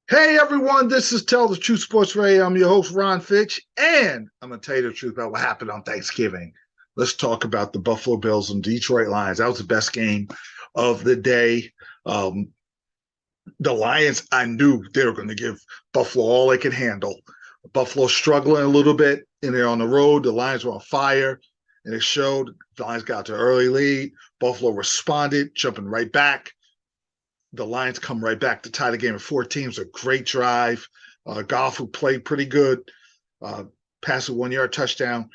Hey everyone, this is Tell the Truth Sports Radio. I'm your host, Ron Fitch, and I'm going to tell you the truth about what happened on Thanksgiving. Let's talk about the Buffalo Bills and Detroit Lions. That was the best game of the day. Um, the Lions, I knew they were going to give Buffalo all they could handle. Buffalo struggling a little bit, and they're on the road. The Lions were on fire, and it showed. The Lions got to an early lead. Buffalo responded, jumping right back. The Lions come right back to tie the game at 14. It was a great drive. Goff, who played pretty good, uh, passed a 1 yard touchdown.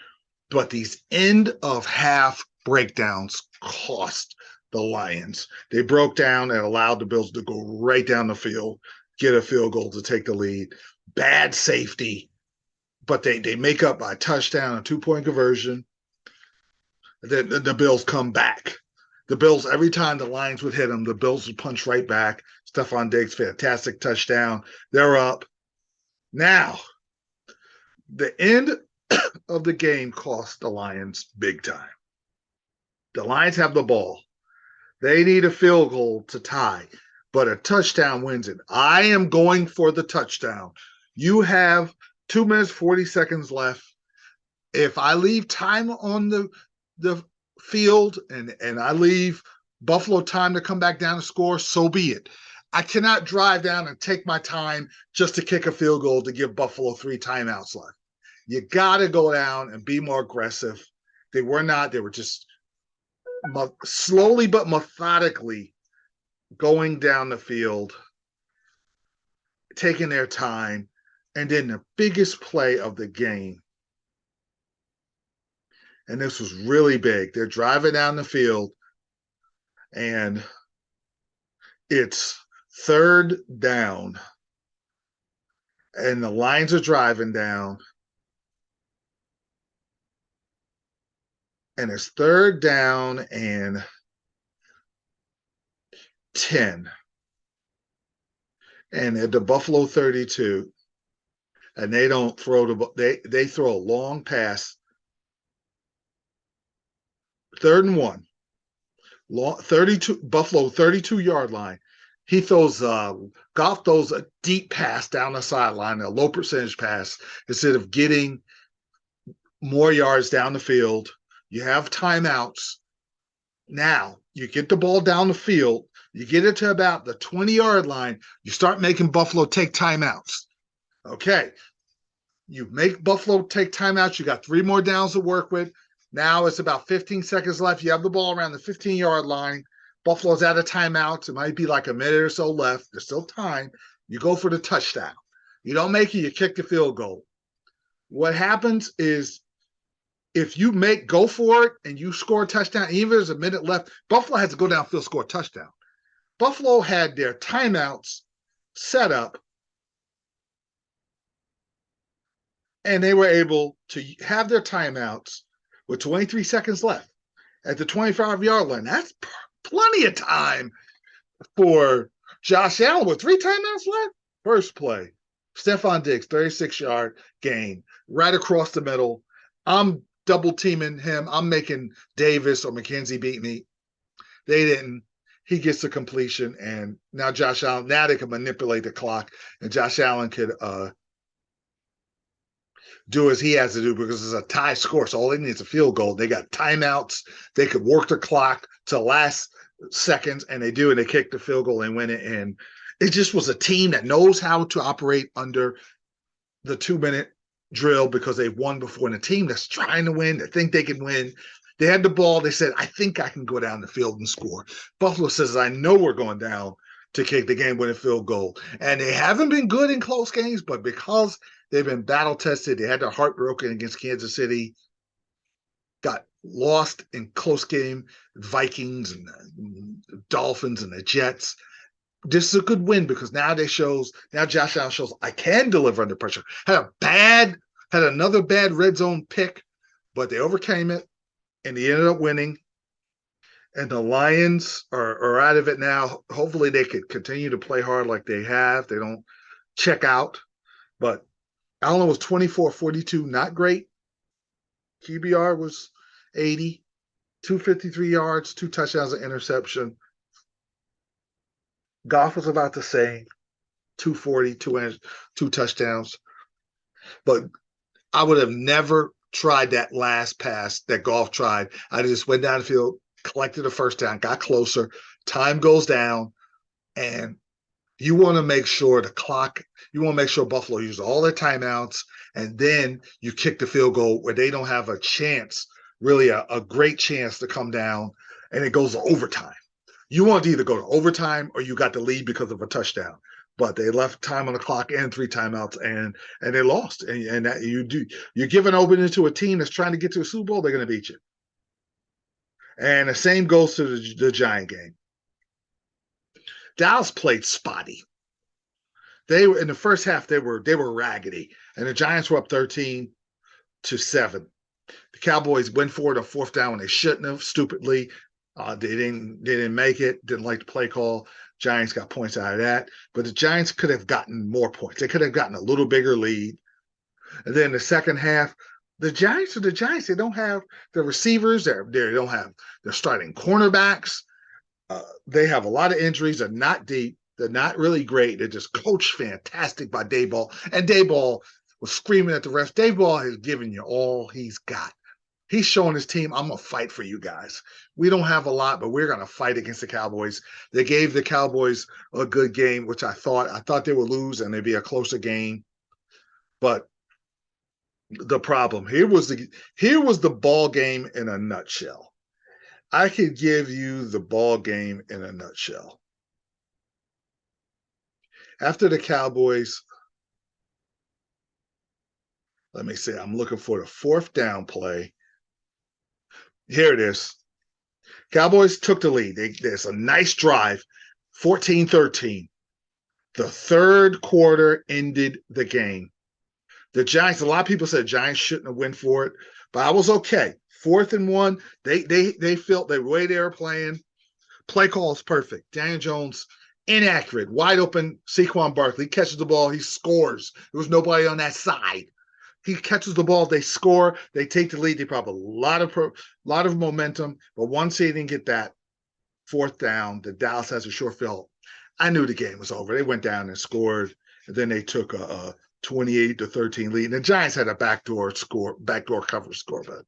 But these end of half breakdowns cost the Lions. They broke down and allowed the Bills to go right down the field, get a field goal to take the lead. Bad safety, but they make up by a touchdown, a 2 point conversion. Then the Bills come back. The Bills, every time the Lions would hit them, the Bills would punch right back. Stephon Diggs, fantastic touchdown. They're up. Now, the end of the game cost the Lions big time. The Lions have the ball. They need a field goal to tie, but a touchdown wins it. I am going for the touchdown. You have 2 minutes, 40 seconds left. If I leave time on the field and I leave Buffalo time to come back down and score, so be it. I cannot drive down and take my time just to kick a field goal to give Buffalo 3 timeouts left. You got to go down and be more aggressive. They were not. They were just slowly but methodically going down the field, taking their time. And then the biggest play of the game, and this was really big. They're driving down the field, and it's third down, and the Lions are driving down, and it's third down and 10, and at the Buffalo 32, and they don't throw they throw a long pass, third and one, long 32 Buffalo 32-yard line. He throws Goff throws a deep pass down the sideline, a low percentage pass, instead of getting more yards down the field. You have timeouts. Now you get the ball down the field. You get it to about the 20-yard line. You start making Buffalo take timeouts. Okay. You make Buffalo take timeouts. You got 3 more downs to work with. Now it's about 15 seconds left. You have the ball around the 15-yard line. Buffalo's out of timeouts. It might be like a minute or so left. There's still time. You go for the touchdown. You don't make it, you kick the field goal. What happens is if you go for it and you score a touchdown, even if there's a minute left, Buffalo has to go downfield, score a touchdown. Buffalo had their timeouts set up, and they were able to have their timeouts with 23 seconds left at the 25-yard line. That's plenty of time for Josh Allen with 3 timeouts left. First play, Stephon Diggs, 36-yard gain, right across the middle. I'm double teaming him. I'm making Davis or McKenzie beat me. They didn't. He gets the completion, and now Josh Allen, now they can manipulate the clock, and Josh Allen could do as he has to do because it's a tie score. So all they need is a field goal. They got timeouts. They could work the clock to last seconds, and they do, and they kick the field goal and win it. And it just was a team that knows how to operate under the 2-minute drill because they've won before, and a team that's trying to win, that think they can win. They had the ball. They said, I think I can go down the field and score. Buffalo says, I know we're going down to kick the game-winning field goal. And they haven't been good in close games, but because they've been battle-tested, they had their heart broken against Kansas City, got lost in close game, Vikings and the Dolphins and the Jets. This is a good win because now Josh Allen shows I can deliver under pressure. Had another bad red zone pick, but they overcame it and they ended up winning. And the Lions are out of it now. Hopefully they could continue to play hard like they have. They don't check out. But Allen was 24-42, not great. QBR was 80, 253 yards, 2 touchdowns, an interception. Goff was about the same. 240, two touchdowns. But I would have never tried that last pass that Goff tried. I just went down the field, collected a first down, got closer. Time goes down, and you want to make sure you want to make sure Buffalo uses all their timeouts, and then you kick the field goal where they don't have a chance, really a great chance to come down, and it goes to overtime. You want to either go to overtime or you got the lead because of a touchdown. But they left time on the clock and 3 timeouts, and they lost. And that you're giving opening to a team that's trying to get to a Super Bowl, they're going to beat you. And the same goes to the Giant game. Dallas played spotty. They were in the first half. They were raggedy, and the Giants were up 13-7. The Cowboys went for it on fourth down when they shouldn't have. Stupidly, they didn't make it. Didn't like the play call. Giants got points out of that, but the Giants could have gotten more points. They could have gotten a little bigger lead. And then the second half, the Giants are the Giants. They don't have the receivers. They don't have their starting cornerbacks. They have a lot of injuries. They're not deep. They're not really great. They're just coached fantastic by Daboll. And Daboll was screaming at the refs. Daboll has given you all he's got. He's showing his team, I'm going to fight for you guys. We don't have a lot, but we're going to fight against the Cowboys. They gave the Cowboys a good game, which I thought they would lose and it'd be a closer game. But the problem, here was the ball game in a nutshell. I could give you the ball game in a nutshell. After the Cowboys, let me see, I'm looking for the fourth down play. Here it is. Cowboys took the lead. There's a nice drive, 14-13. The third quarter ended the game. The Giants, a lot of people said Giants shouldn't have went for it, but I was okay. 4th and 1, they felt the way they were playing. Play call is perfect. Daniel Jones, inaccurate, wide open. Saquon Barkley catches the ball, he scores. There was nobody on that side. He catches the ball, they score, they take the lead. They probably a lot of momentum, but once they didn't get that fourth down, the Dallas has a short field. I knew the game was over. They went down and scored, and then they took a 28-13 lead. And the Giants had a backdoor cover score, but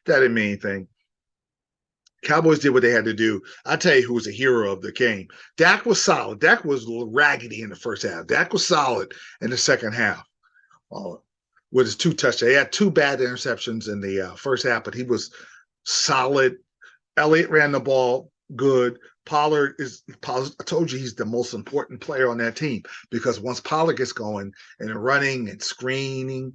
that didn't mean anything. Cowboys did what they had to do. I tell you who was a hero of the game. Dak was solid. Dak was raggedy in the first half. Dak was solid in the second half. With his 2 touchdowns. He had 2 bad interceptions in the first half, but he was solid. Elliott ran the ball good. Pollard, I told you he's the most important player on that team because once Pollard gets going and running and screen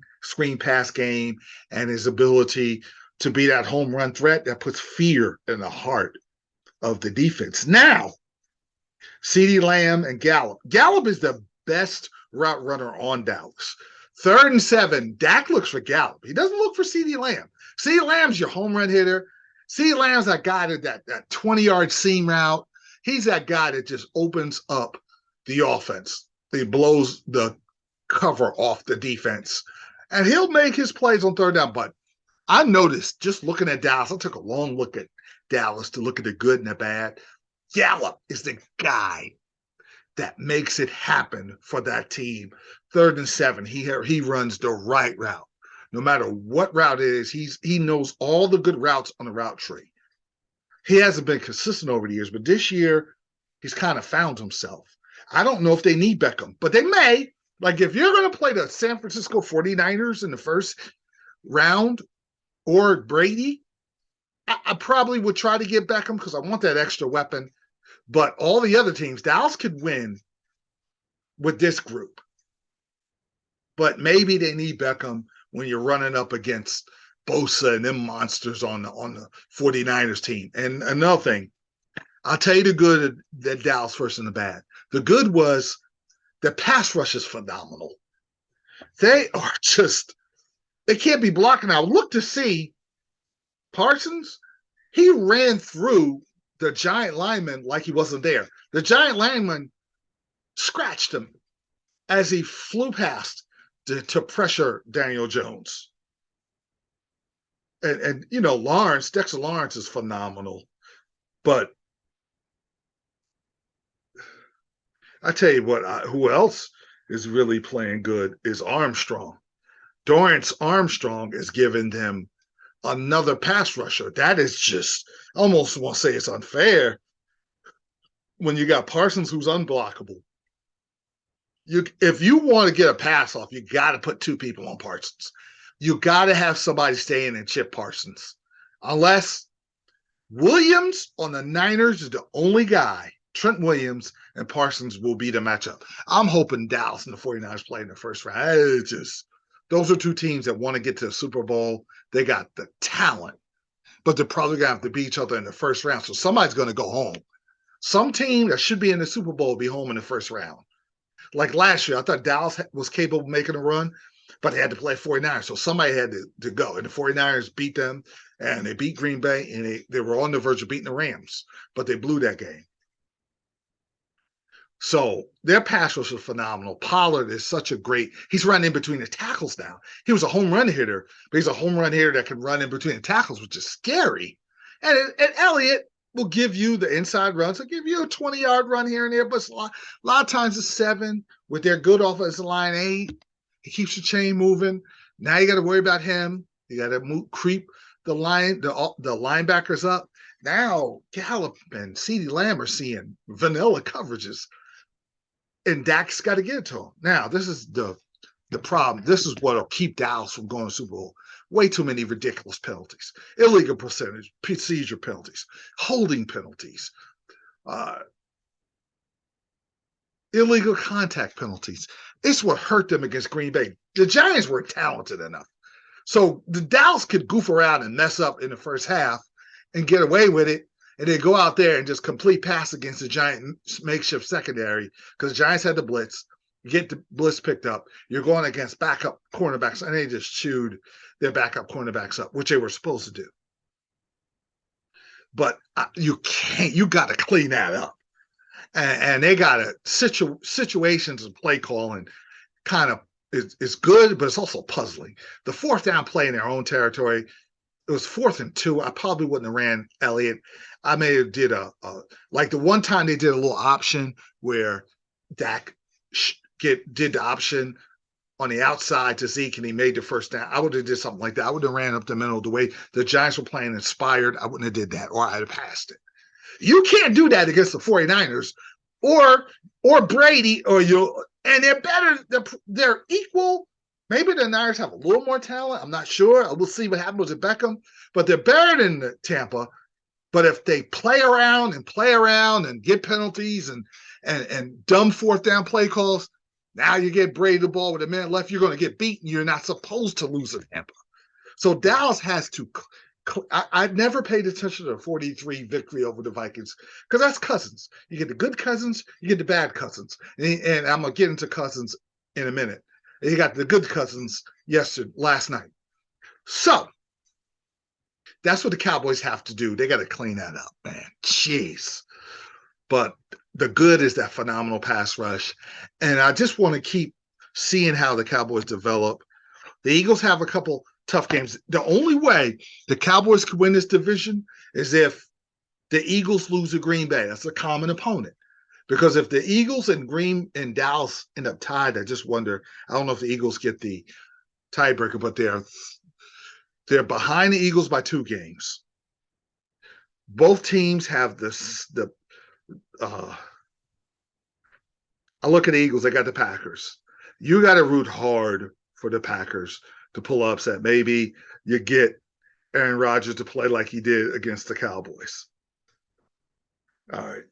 pass game and his ability to be that home run threat, that puts fear in the heart of the defense. Now, CeeDee Lamb and Gallup. Gallup is the best route runner on Dallas. 3rd and 7, Dak looks for Gallup. He doesn't look for CeeDee Lamb. CeeDee Lamb's your home run hitter. CeeDee Lamb's that guy that 20-yard seam route. He's that guy that just opens up the offense. He blows the cover off the defense. And he'll make his plays on 3rd down. But I noticed, just looking at Dallas, I took a long look at Dallas to look at the good and the bad. Gallup is the guy that makes it happen for that team. 3rd and 7, he runs the right route. No matter what route it is, he knows all the good routes on the route tree. He hasn't been consistent over the years, but this year he's kind of found himself. I don't know if they need Beckham, but they may. Like if you're going to play the San Francisco 49ers in the first round or Brady, I probably would try to get Beckham because I want that extra weapon. But all the other teams, Dallas could win with this group. But maybe they need Beckham when you're running up against Bosa and them monsters on the 49ers team. And another thing, I'll tell you the good that Dallas first and the bad. The good was the pass rush is phenomenal. They can't be blocking out. Look to see Parsons, he ran through the Giant lineman like he wasn't there. The Giant lineman scratched him as he flew past to pressure Daniel Jones. And Dexter Lawrence is phenomenal. But I tell you what, who else is really playing good is Armstrong. Dorrance Armstrong is giving them another pass rusher. That is just, I almost want to say it's unfair when you got Parsons who's unblockable. If you want to get a pass off, you got to put two people on Parsons. You got to have somebody stay in and chip Parsons. Unless Williams on the Niners is the only guy, Trent Williams and Parsons will be the matchup. I'm hoping Dallas and the 49ers play in the first round. It's just, those are two teams that want to get to the Super Bowl. They got the talent, but they're probably going to have to beat each other in the first round. So somebody's going to go home. Some team that should be in the Super Bowl will be home in the first round. Like last year, I thought Dallas was capable of making a run, but they had to play 49ers. So somebody had to go. And the 49ers beat them, and they beat Green Bay, and they were on the verge of beating the Rams, but they blew that game. So their pass rush was phenomenal. Pollard is such a great, he's running in between the tackles now. He was a home run hitter, but he's a home run hitter that can run in between the tackles, which is scary. And Elliott will give you the inside runs. He'll give you a 20-yard run here and there, but a lot of times it's 7 with their good offensive line 8. He keeps the chain moving. Now you got to worry about him. You got to creep the linebackers up. Now Gallup and CeeDee Lamb are seeing vanilla coverages, and Dak's got to get it to him. Now this is the problem. This is what will keep Dallas from going to Super Bowl. Way too many ridiculous penalties, illegal procedure penalties, holding penalties, illegal contact penalties. It's what hurt them against Green Bay. The Giants were talented enough. So the Dallas could goof around and mess up in the first half and get away with it, and then go out there and just complete pass against the Giant makeshift secondary because the Giants had the blitz. You get the blitz picked up. You're going against backup cornerbacks, and they just chewed their backup cornerbacks up, which they were supposed to do. But you can't. You got to clean that up. And they got situations and play calling kind of is good, but it's also puzzling. The fourth down play in their own territory, it was 4th and 2. I probably wouldn't have ran Elliott. I may have did like the one time they did a little option where Dak did the option on the outside to Zeke and he made the first down. I would have did something like that. I would have ran up the middle the way the Giants were playing inspired. I wouldn't have did that, or I'd have passed it. You can't do that against the 49ers or Brady, and they're better. They're equal. Maybe the Niners have a little more talent. I'm not sure. We'll see what happens with Beckham. But they're better than Tampa. But if they play around and get penalties and dumb fourth down play calls, now you get Brady the ball with a minute left, you're going to get beaten. You're not supposed to lose at Tampa. So Dallas has to I've never paid attention to the 43 victory over the Vikings because that's Cousins. You get the good Cousins, you get the bad Cousins. And I'm going to get into Cousins in a minute. And you got the good Cousins last night. So that's what the Cowboys have to do. They got to clean that up, man. Jeez. But the good is that phenomenal pass rush. And I just want to keep seeing how the Cowboys develop. The Eagles have a couple tough games. The only way the Cowboys could win this division is if the Eagles lose to Green Bay. That's a common opponent. Because if the Eagles and Dallas end up tied, I just wonder. I don't know if the Eagles get the tiebreaker, but they're behind the Eagles by 2 games. Both teams have I look at the Eagles. They got the Packers. You got to root hard for the Packers to pull upset. Maybe you get Aaron Rodgers to play like he did against the Cowboys. All right.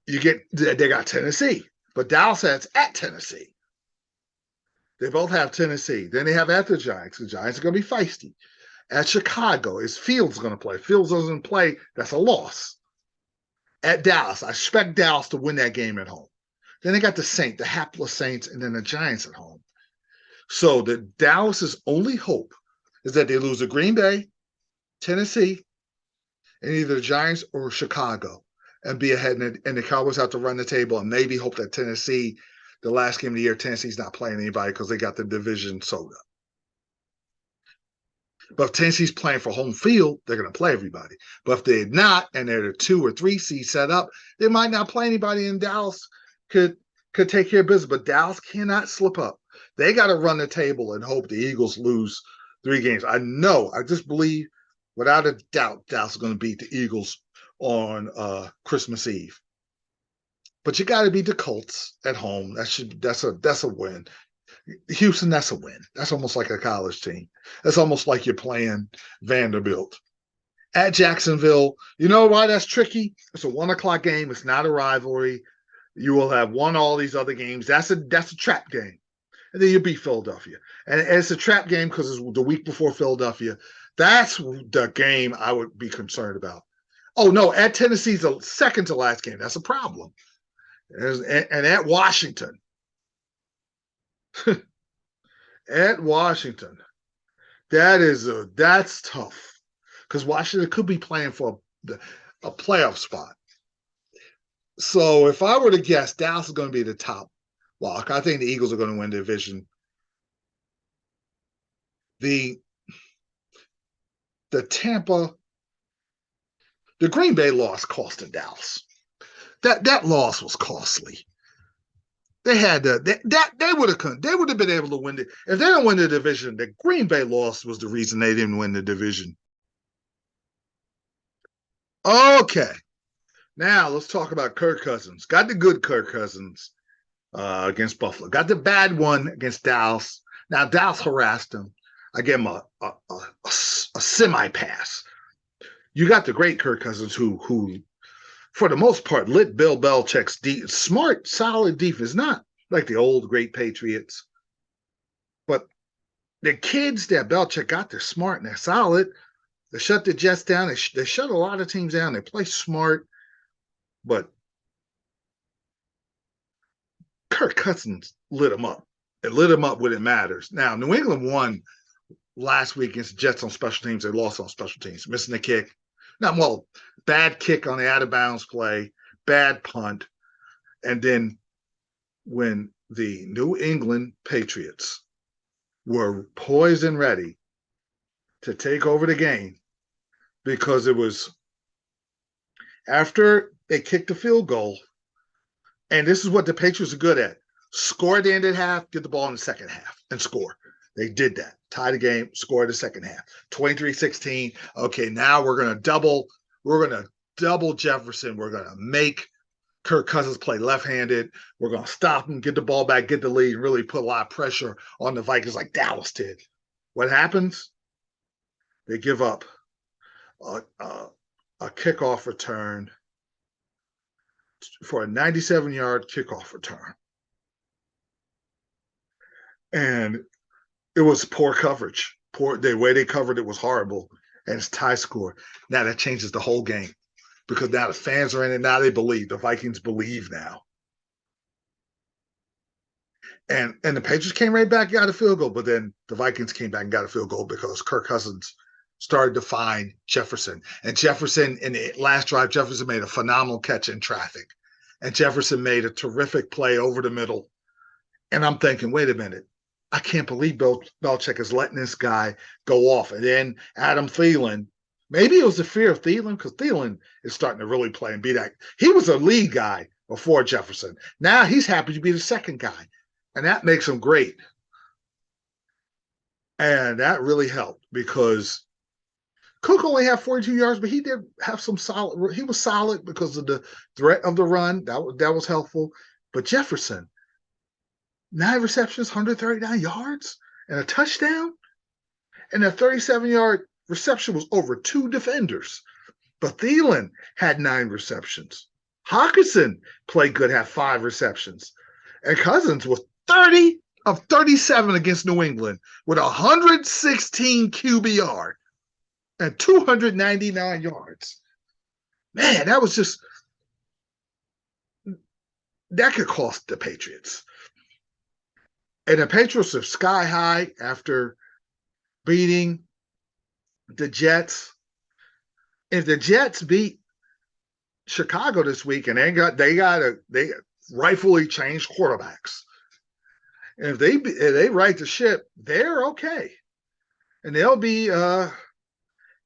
They got Tennessee, but Dallas has at Tennessee. They both have Tennessee. Then they have at the Giants. The Giants are going to be feisty. At Chicago, is Fields going to play? Fields doesn't play. That's a loss. At Dallas, I expect Dallas to win that game at home. Then they got the hapless Saints, and then the Giants at home. So the Dallas's only hope is that they lose to Green Bay, Tennessee, and either the Giants or Chicago and be ahead. And the Cowboys have to run the table and maybe hope that Tennessee, the last game of the year, Tennessee's not playing anybody because they got the division soda. But if Tennessee's playing for home field, they're going to play everybody. But if they're not, and they're the 2 or 3 seed set up, they might not play anybody in Dallas. could could take care of business, but Dallas cannot slip up. They got to run the table and hope the Eagles lose 3 games. I just believe without a doubt Dallas is going to beat the Eagles on Christmas Eve. But you got to beat the Colts at home. That's a win. Houston, that's a win. That's almost like a college team. That's almost like you're playing Vanderbilt. At Jacksonville, you know why that's tricky? It's a 1 o'clock game. It's not a rivalry. You will have won all these other games. That's a trap game. And then you beat Philadelphia. And it's a trap game because it's the week before Philadelphia. That's the game I would be concerned about. Oh, no, at Tennessee's the second to last game. That's a problem. And at Washington, at Washington, that's tough because Washington could be playing for a playoff spot. So if I were to guess, Dallas is going to be the top lock. I think the Eagles are going to win the division. The Tampa, the Green Bay loss cost in Dallas. That loss was costly. They had to, they would have been able to win it. If they don't win the division, the Green Bay loss was the reason they didn't win the division. Okay. Now let's talk about Kirk Cousins. Got the good Kirk Cousins against Buffalo. Got the bad one against Dallas. Now Dallas harassed him. I gave him a semi pass. You got the great Kirk Cousins who for the most part lit Bill Belichick's smart, solid defense. Not like the old great Patriots, but the kids that Belichick got, they're smart and they're solid. They shut the Jets down. They shut a lot of teams down. They play smart. But Kirk Cousins lit him up. It lit him up when it matters. Now, New England won last week against the Jets on special teams. They lost on special teams, missing the kick. Bad kick on the out-of-bounds play, bad punt. And then when the New England Patriots were poised and ready to take over the game, because it was after they kicked the field goal, and this is what the Patriots are good at. Score at the end of the half, get the ball in the second half, and score. They did that. Tie the game, score the second half. 23-16. Okay, now we're going to double Jefferson. We're going to make Kirk Cousins play left-handed. We're going to stop him, get the ball back, get the lead, and really put a lot of pressure on the Vikings like Dallas did. What happens? They give up a kickoff return for a 97-yard kickoff return. And it was poor coverage. The way they covered it was horrible. And it's tie score. Now that changes the whole game because now the fans are in it. Now they believe. The Vikings believe now. And the Patriots came right back, got a field goal. But then the Vikings came back and got a field goal because Kirk Cousins started to find Jefferson. And Jefferson, in the last drive, Jefferson made a phenomenal catch in traffic. And Jefferson made a terrific play over the middle. And I'm thinking, wait a minute. I can't believe Belichick is letting this guy go off. And then Adam Thielen, maybe it was the fear of Thielen because Thielen is starting to really play and be that. He was a lead guy before Jefferson. Now he's happy to be the second guy. And that makes him great. And that really helped because Cook only had 42 yards, but he did have some solid. He was solid because of the threat of the run. That was helpful. But Jefferson, 9 receptions, 139 yards, and a touchdown. And a 37-yard reception was over 2 defenders. But Thielen had 9 receptions. Hawkinson played good, had 5 receptions. And Cousins was 30 of 37 against New England with 116 QBR and 299 yards. Man, that could cost the Patriots. And the Patriots are sky high after beating the Jets. If the Jets beat Chicago this week, and they rightfully changed quarterbacks. And if they right the ship, they're okay, and they'll be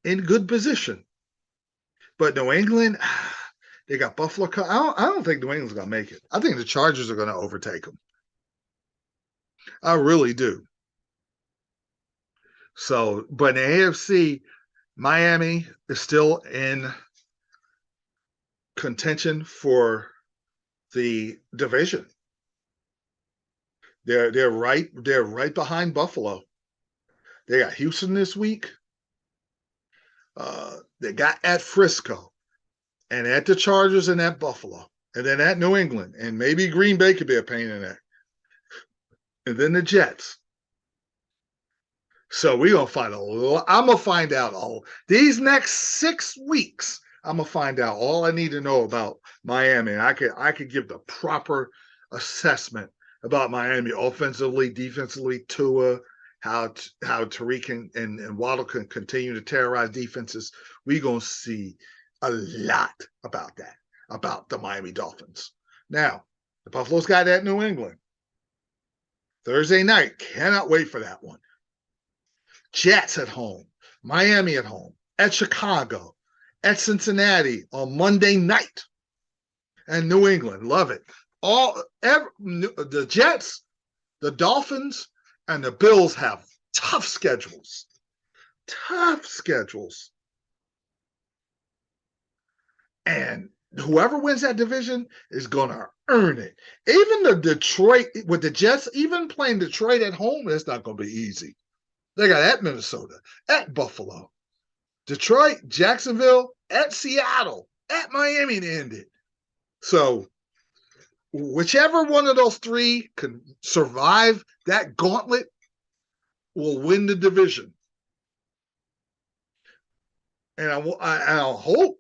in good position. But New England, They got Buffalo. I don't think New England's going to make it. I think the Chargers are going to overtake them. I really do. So, but in the AFC, Miami is still in contention for the division. They're right behind Buffalo. They got Houston this week. They got at Frisco, and at the Chargers, and at Buffalo, and then at New England, and maybe Green Bay could be a pain in that, and then the Jets. So we're gonna find a lot. I'm gonna find out all these next 6 weeks. I'm gonna find out all I need to know about Miami. And I could give the proper assessment about Miami offensively, defensively, Tua, how Tariq and Waddle can continue to terrorize defenses. We're gonna see a lot about that, about the Miami Dolphins. Now, the Buffalo's got that New England Thursday night. Cannot wait for that one. Jets at home, Miami at home, at Chicago, at Cincinnati on Monday night, and New England. Love it. The Jets, the Dolphins, and the Bills have tough schedules. Tough schedules. And whoever wins that division is going to earn it. Even the Detroit, with the Jets, even playing Detroit at home, it's not going to be easy. They got at Minnesota, at Buffalo, Detroit, Jacksonville, at Seattle, at Miami to end it. So whichever one of those three can survive that gauntlet will win the division. And I'll hope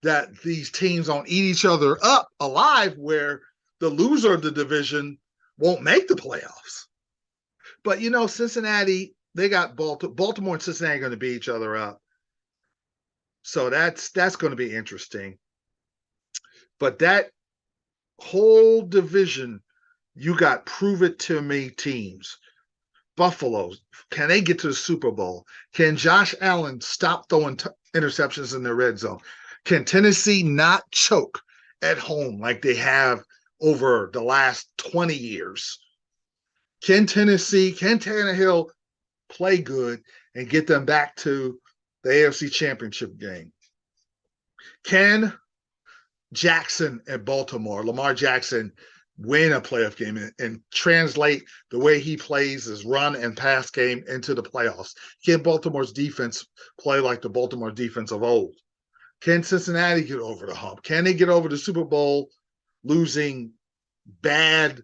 that these teams don't eat each other up alive where the loser of the division won't make the playoffs. But, Cincinnati, they got Baltimore and Cincinnati going to beat each other up. So that's going to be interesting. But that whole division, you got prove it to me teams. Buffalo, can they get to the Super Bowl? Can Josh Allen stop throwing interceptions in the red zone? Can Tennessee not choke at home like they have over the last 20 years? Can Tannehill play good and get them back to the AFC Championship game? Can Jackson at Baltimore, Lamar Jackson, win a playoff game and translate the way he plays his run and pass game into the playoffs? Can Baltimore's defense play like the Baltimore defense of old? Can Cincinnati get over the hump? Can they get over the Super Bowl losing bad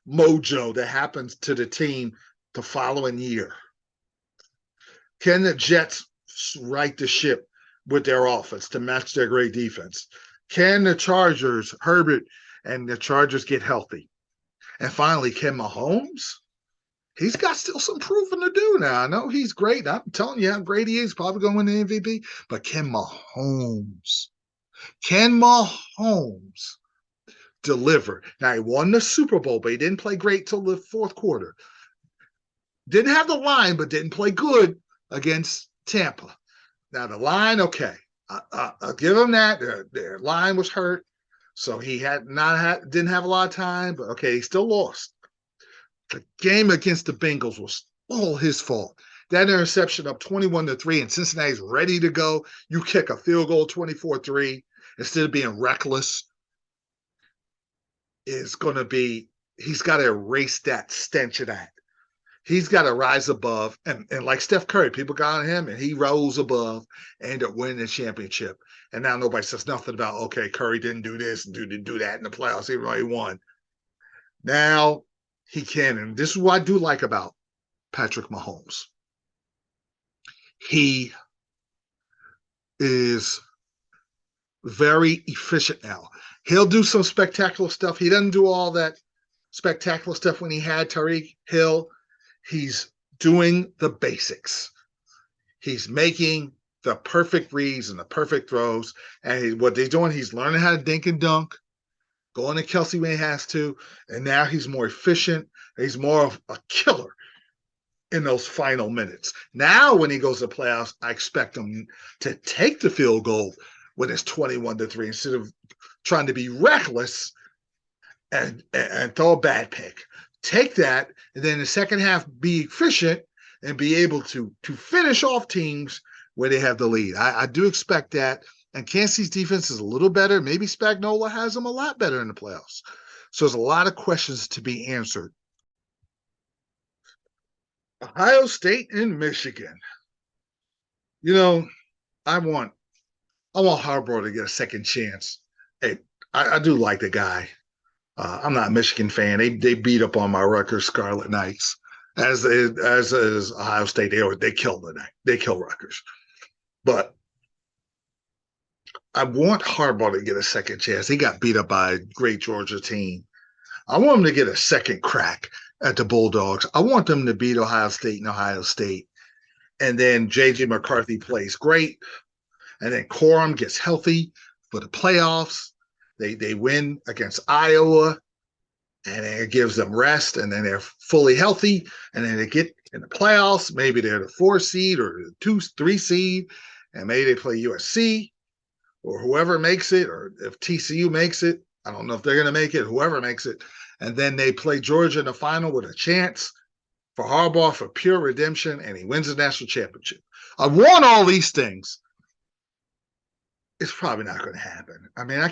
mojo that happens to the team the following year? Can the Jets right the ship with their offense to match their great defense? Can the Chargers, Herbert, and the Chargers get healthy? And finally, can Mahomes? He's got still some proving to do now. I know he's great. I'm telling you how great he is. Probably going to win the MVP. But can Mahomes deliver? Now, he won the Super Bowl, but he didn't play great till the fourth quarter. Didn't have the line, but didn't play good against Tampa. Now, the line, okay. I'll give him that. Their line was hurt, so he didn't have a lot of time, but okay, he still lost. The game against the Bengals was all his fault. That interception up 21-3, and Cincinnati's ready to go. You kick a field goal 24-3 instead of being reckless. He's got to erase that stench of that. He's got to rise above. And like Steph Curry, people got on him, and he rose above and ended up winning the championship. And now nobody says nothing about, okay, Curry didn't do this and didn't do that in the playoffs, even though he won. Now he can. And this is what I do like about Patrick Mahomes. He is very efficient now. He'll do some spectacular stuff. He doesn't do all that spectacular stuff when he had Tariq Hill. He's doing the basics. He's making the perfect reads and the perfect throws. And what they're doing, he's learning how to dink and dunk, going to Kelsey when he has to. And now he's more efficient. He's more of a killer in those final minutes. Now, when he goes to playoffs, I expect him to take the field goal when it's 21-3 instead of trying to be reckless and throw a bad pick. Take that, and then in the second half, be efficient and be able to finish off teams where they have the lead. I do expect that. And Kansas City's defense is a little better. Maybe Spagnuolo has them a lot better in the playoffs. So there's a lot of questions to be answered. Ohio State and Michigan. You know, I want Harbaugh to get a second chance. Hey, I do like the guy. I'm not a Michigan fan. They beat up on my Rutgers Scarlet Knights, as is Ohio State. They kill the night. They kill Rutgers. But I want Harbaugh to get a second chance. He got beat up by a great Georgia team. I want him to get a second crack at the Bulldogs. I want them to beat Ohio State and Ohio State. And then J.J. McCarthy plays great. And then Corum gets healthy for the playoffs. They win against Iowa, and it gives them rest, and then they're fully healthy, and then they get in the playoffs. Maybe they're the 4 seed or the 3 seed, and maybe they play USC or whoever makes it, or if TCU makes it. I don't know if they're going to make it, whoever makes it. And then they play Georgia in the final with a chance for Harbaugh for pure redemption, and he wins the national championship. I want all these things. It's probably not going to happen. I mean, I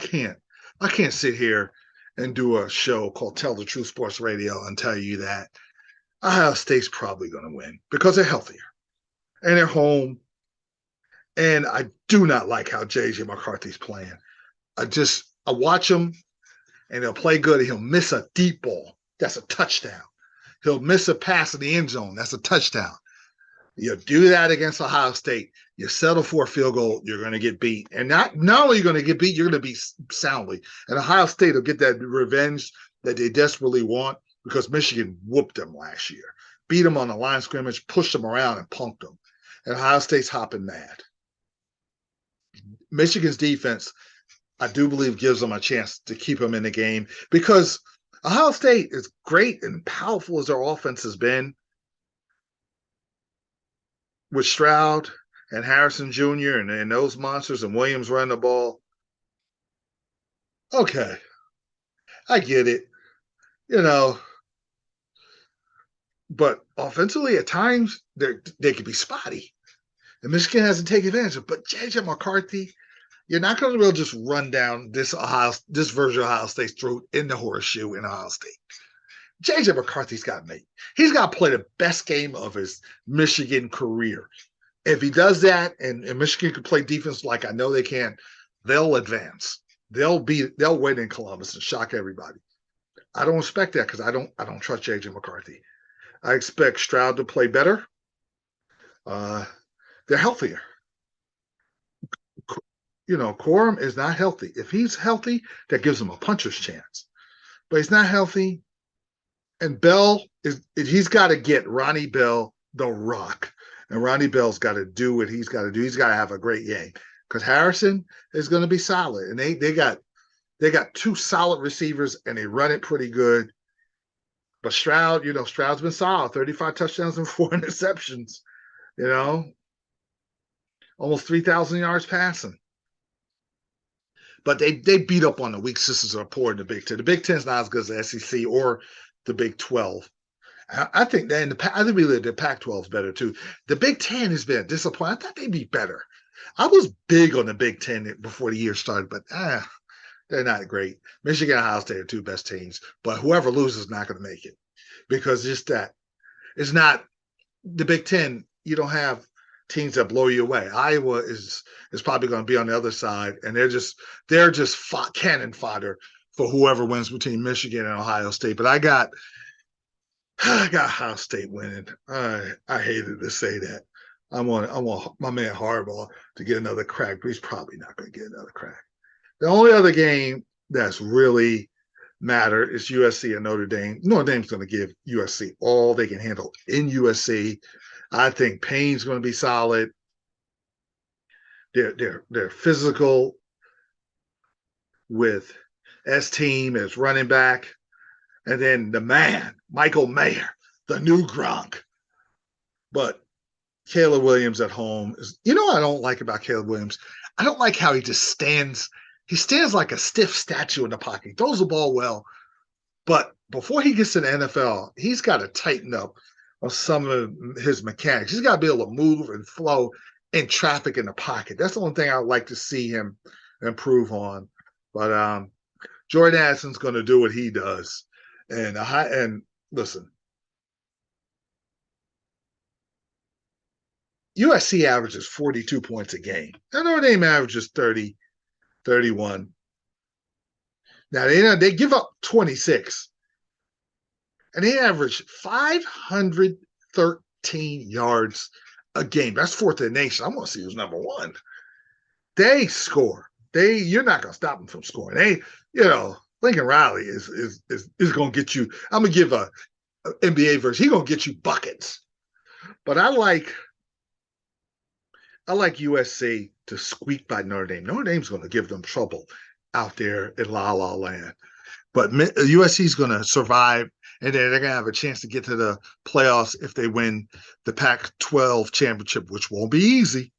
can't sit here and do a show called Tell the Truth Sports Radio and tell you that Ohio State's probably going to win because they're healthier and they're home. And I do not like how J.J. McCarthy's playing. I watch him, and he'll play good, and he'll miss a deep ball. That's a touchdown. He'll miss a pass in the end zone. That's a touchdown. You do that against Ohio State, you settle for a field goal, you're going to get beat. And not only are you going to get beat, you're going to be soundly. And Ohio State will get that revenge that they desperately want because Michigan whooped them last year, beat them on the line of scrimmage, pushed them around, and punked them. And Ohio State's hopping mad. Michigan's defense, I do believe, gives them a chance to keep them in the game because Ohio State is great and powerful as their offense has been with Stroud and Harrison Jr. and those monsters and Williams running the ball. Okay, I get it, but offensively at times they could be spotty, and Michigan hasn't taken advantage of it. But J.J. McCarthy, you're not going to really just run down this version of Ohio State's throat in the horseshoe in Ohio State. J.J. McCarthy's got to he's got to play the best game of his Michigan career. If he does that, and Michigan can play defense like I know they can, they'll advance. They'll win in Columbus and shock everybody. I don't expect that because I don't trust J.J. McCarthy. I expect Stroud to play better. They're healthier. Corum is not healthy. If he's healthy, that gives him a puncher's chance. But he's not healthy. And Bell he's got to get Ronnie Bell the rock. And Ronnie Bell's got to do what he's got to do. He's got to have a great game. Because Harrison is going to be solid. And they got 2 solid receivers, and they run it pretty good. But Stroud, Stroud's been solid. 35 touchdowns and 4 interceptions. Almost 3,000 yards passing. But they beat up on the weak sisters that are poor in the Big Ten. The Big Ten is not as good as the SEC or the Big 12. I think that the Pac-12 is better too. The Big Ten has been a disappointment. I thought they'd be better. I was big on the Big Ten before the year started, but they're not great. Michigan and Ohio State are 2 best teams, but whoever loses is not going to make it because it's not the Big Ten. You don't have teams that blow you away. Iowa is probably going to be on the other side, and they're just cannon fodder for whoever wins between Michigan and Ohio State. But I got Ohio State winning. I hated to say that. I want my man Harbaugh to get another crack, but he's probably not going to get another crack. The only other game that's really matter is USC and Notre Dame. Notre Dame's going to give USC all they can handle in USC. I think Payne's going to be solid. They're physical with S-Team as running back. And then the man, Michael Mayer, the new Gronk. But Caleb Williams at home is, what I don't like about Caleb Williams? I don't like how he just stands he stands like a stiff statue in the pocket. He throws the ball well, but before he gets to the NFL, he's got to tighten up on some of his mechanics. He's got to be able to move and flow in traffic in the pocket. That's the only thing I'd like to see him improve on. But Jordan Addison's going to do what he does. And listen, USC averages 42 points a game. And Notre Dame averages 30, 31. Now they give up 26. And they average 513 yards a game. That's fourth in the nation. I want to see who's number one. They score. You're not gonna stop them from scoring. Lincoln Riley is gonna get you. I'm gonna give a NBA version. He's gonna get you buckets. But I like USC to squeak by Notre Dame. Notre Dame's gonna give them trouble out there in La La Land. But USC is going to survive, and then they're going to have a chance to get to the playoffs if they win the Pac-12 championship, which won't be easy.